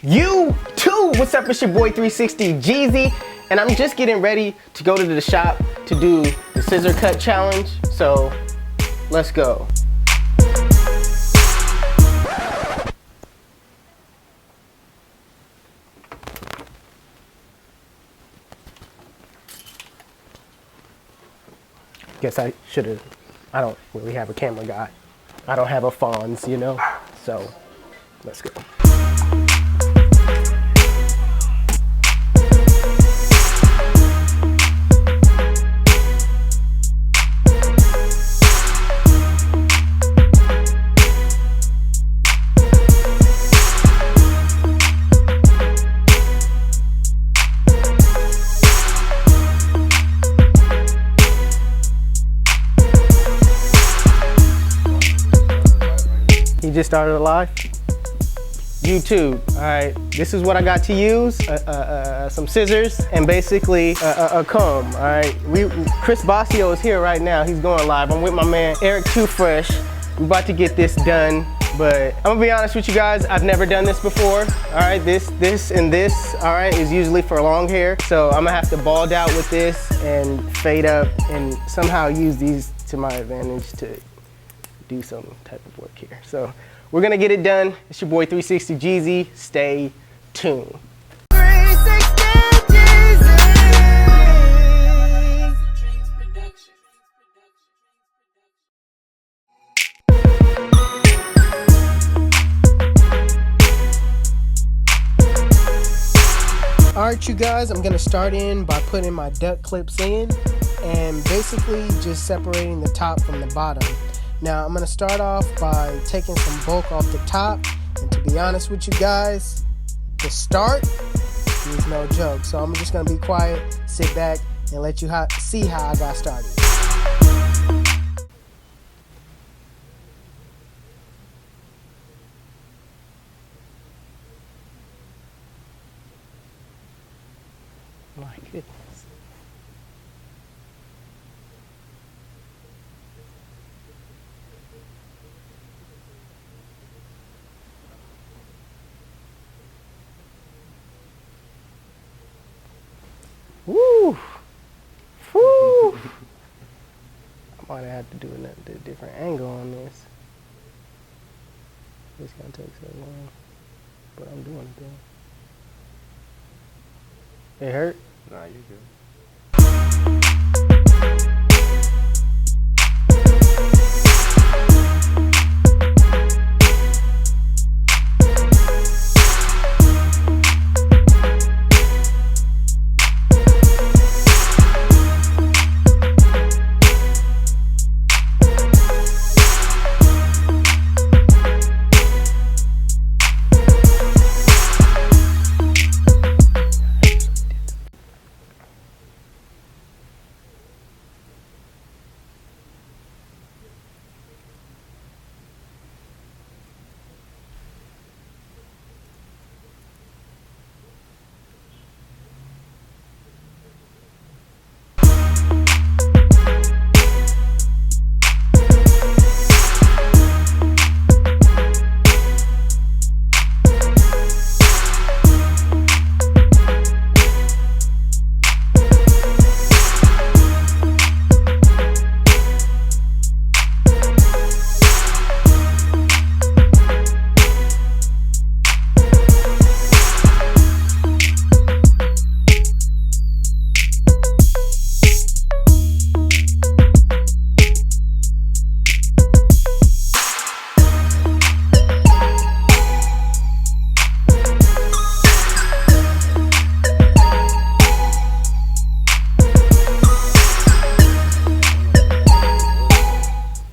YouTube, what's up? It's your boy 360 Jeezy, and I'm just getting ready to go to the shop to do the scissor cut challenge. So let's go. Guess I should have. I don't really have a camera guy. I don't have a Fonz, you know? So let's go. You just started a live? YouTube, all right. This is what I got to use, some scissors and basically a comb, all right. Chris Basio is here right now. He's going live. I'm with my man, Eric Too Fresh. We're about to get this done, but I'm gonna be honest with you guys, I've never done this before, all right. This, and this, all right, is usually for long hair. So I'm gonna have to bald out with this and fade up and somehow use these to my advantage to do some type of work here. So we're gonna get it done. It's your boy 360 Jeezy. Stay tuned. 360 Jeezy. All right, you guys, I'm gonna start in by putting my duck clips in and basically just separating the top from the bottom. Now I'm gonna start off by taking some bulk off the top, and to be honest with you guys, the start is no joke. So I'm just gonna be quiet, sit back, and let you see how I got started. My goodness. Woo! Woo! I might have to do a different angle on this. It's gonna take so long, but I'm doing it though. It hurt? Nah, you good.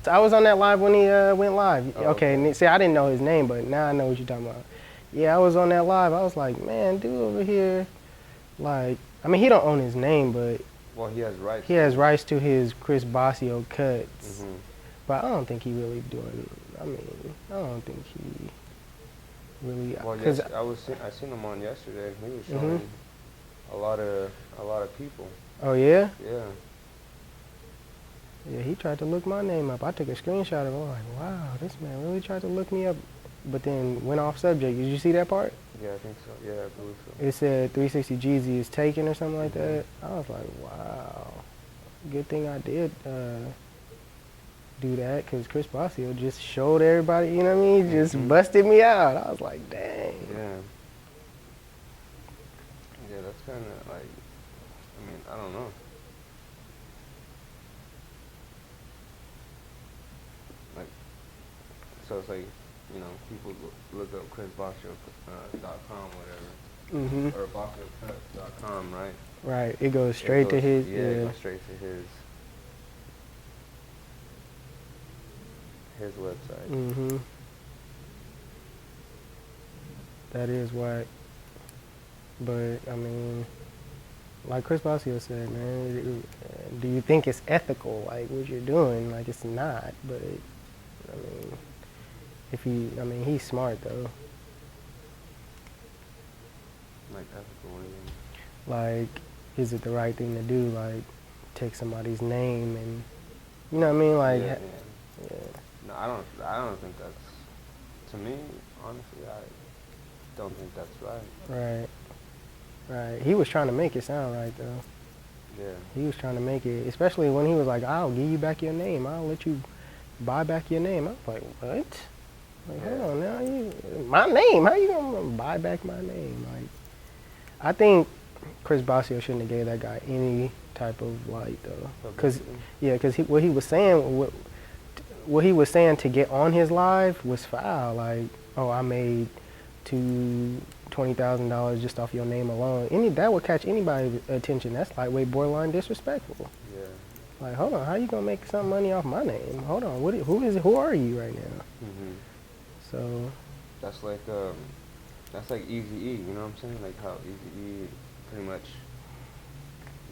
I was on that live when he went live. Oh, okay, see, I didn't know his name, but now I know what you're talking about. Yeah, I was on that live. I was like, man, dude over here, like, I mean, he don't own his name, but well, he has rights. He has rights to his Chris Basio cuts, Mm-hmm. but I don't think he really doing. I mean, I don't think he really. Well, yes, I seen him on yesterday. He was showing a lot of people. Oh yeah. Yeah. Yeah, he tried to look my name up. I took a screenshot of it. I was like, wow, this man really tried to look me up, but then went off subject. Did you see that part? Yeah, I think so. Yeah, I believe so. It said 360 Jeezy is taken or something like that. I was like, wow. Good thing I did do that, because Chris Bosio just showed everybody, you know what I mean? Just busted me out. I was like, dang. Yeah. Yeah, that's kind of like, I mean, I don't know. Like, so it's like, you know, people look up chrisbosio.com, whatever, or bosio.com, right? Right, it goes straight to his. Yeah, it goes straight to his website. That is whack. But I mean, like Chris Bosio said, man, do you think it's ethical? Like what you're doing? Like it's not. But I mean, he's smart though. Like ethical, what do you mean? Like, is it the right thing to do? Like, take somebody's name and, you know what I mean? Like, yeah. No, I don't think that's, to me, honestly, I don't think that's right. Right. He was trying to make it sound right though. Yeah. He was trying to make it, especially when he was like, I'll give you back your name. I'll let you buy back your name. I was like, what? Like, hold on now. My name? How you gonna buy back my name? Like, I think Chris Bosio shouldn't have gave that guy any type of light though. Cause what he was saying to get on his live was foul. Like, oh, I made $20,000 just off your name alone. That would catch anybody's attention. That's like way borderline disrespectful. Yeah. Like, hold on, how you gonna make some money off my name? Hold on, who are you right now? So that's like Eazy-E, you know what I'm saying? Like how Eazy-E pretty much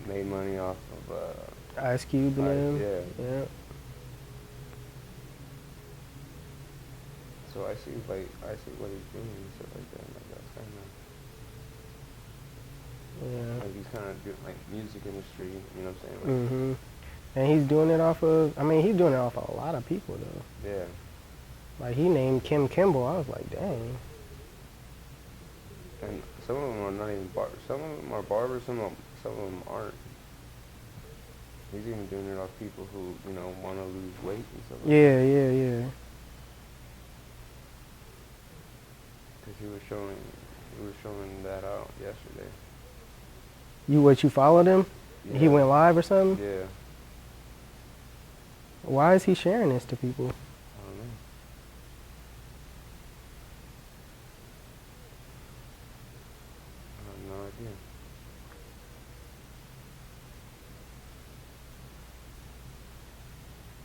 made money off of Ice Cube and them. Yeah. So I see what he's doing and stuff like that. Like that's kind of like he's kind of doing like music industry, you know what I'm saying? Like, and he's doing it off of. he's doing it off of a lot of people though. Yeah. Like he named Kim Kimball. I was like, dang. And some of them are not even barbers. Some of them are barbers. Some of them aren't. He's even doing it off people who, you know, want to lose weight and stuff like that. Yeah. Because he was showing that out yesterday. You followed him? Yeah. He went live or something? Yeah. Why is he sharing this to people? I don't know. I have no idea.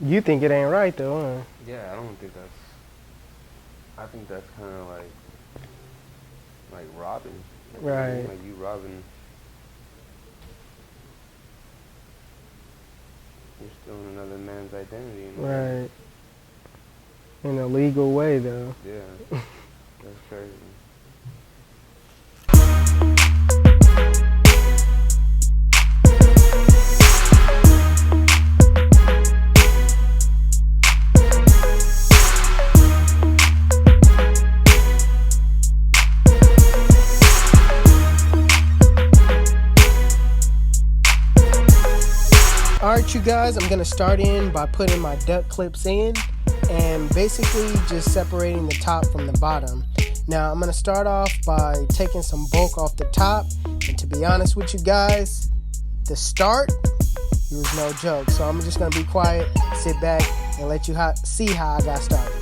You think it ain't right though, huh? Yeah, I think that's kind of like robbing. Right. Like you robbing. You're stealing another man's identity. You know? Right. In a legal way though. Yeah. That's crazy. Alright you guys, I'm going to start in by putting my duck clips in and basically just separating the top from the bottom. Now I'm going to start off by taking some bulk off the top, and to be honest with you guys, the start, it was no joke. So I'm just going to be quiet, sit back, and let you see how I got started.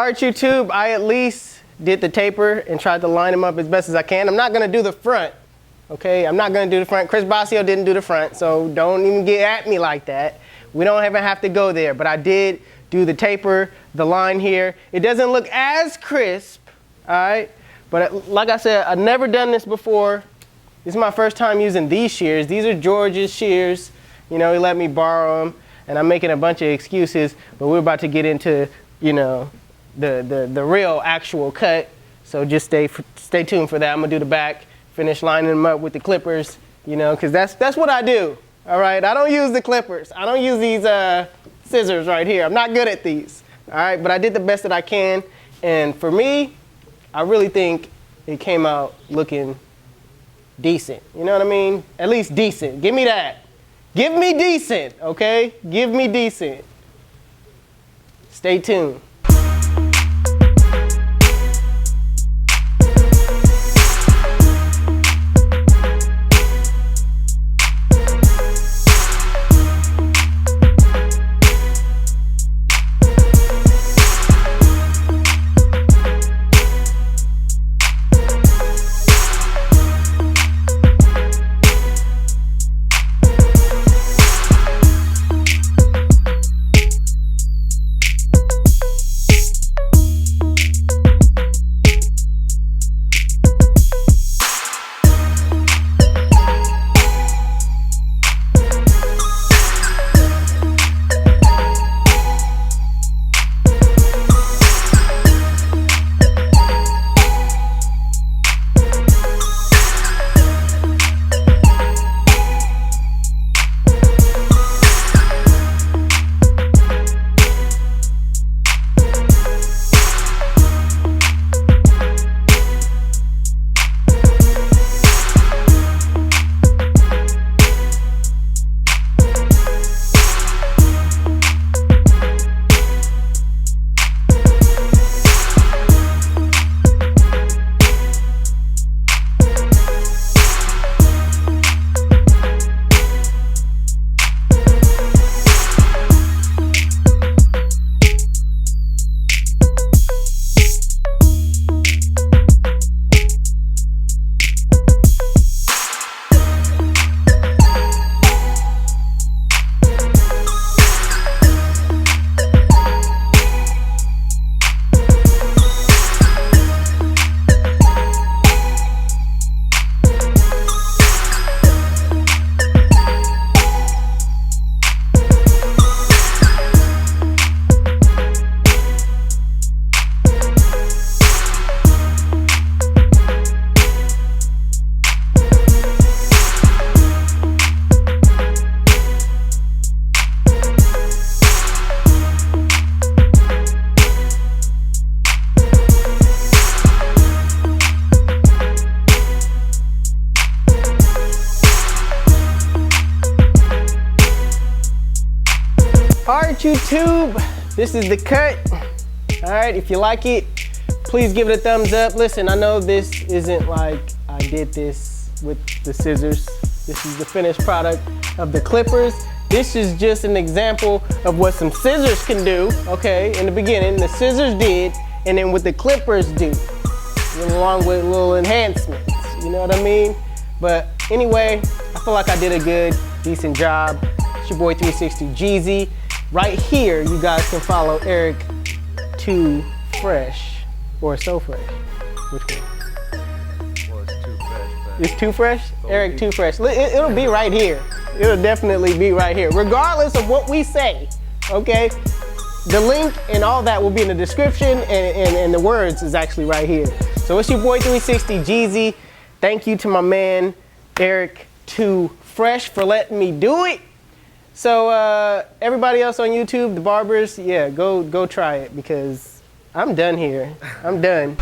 Alright, YouTube, I at least did the taper and tried to line them up as best as I can. I'm not gonna do the front, okay? I'm not gonna do the front. Chris Basio didn't do the front, so don't even get at me like that. We don't even have to go there, but I did do the taper, the line here. It doesn't look as crisp, alright? But like I said, I've never done this before. This is my first time using these shears. These are George's shears. You know, he let me borrow them, and I'm making a bunch of excuses, but we're about to get into, you know, the real actual cut. So just stay tuned for that. I'm gonna do the back, finish lining them up with the clippers, you know, because that's what I do. All right, I don't use the clippers. I don't use these scissors right here. I'm not good at these. All right, but I did the best that I can, and for me, I really think it came out looking decent. You know what I mean? At least decent. Give me that. Give me decent, okay? Give me decent. Stay tuned. All right, YouTube, this is the cut. All right, if you like it, please give it a thumbs up. Listen, I know this isn't like I did this with the scissors. This is the finished product of the clippers. This is just an example of what some scissors can do, okay? In the beginning, the scissors did, and then what the clippers do, along with little enhancements, you know what I mean? But anyway, I feel like I did a good, decent job. It's your boy 360 Jeezy. Right here, you guys can follow Eric Too Fresh, or So Fresh. Which one? Well, it's too fresh. It's Too Fresh? Eric Too Fresh. It'll be right here. It'll definitely be right here, regardless of what we say, okay? The link and all that will be in the description, and the words is actually right here. So it's your boy 360 Jeezy. Thank you to my man, Eric Too Fresh, for letting me do it. So everybody else on YouTube, the barbers, yeah, go try it, because I'm done here. I'm done.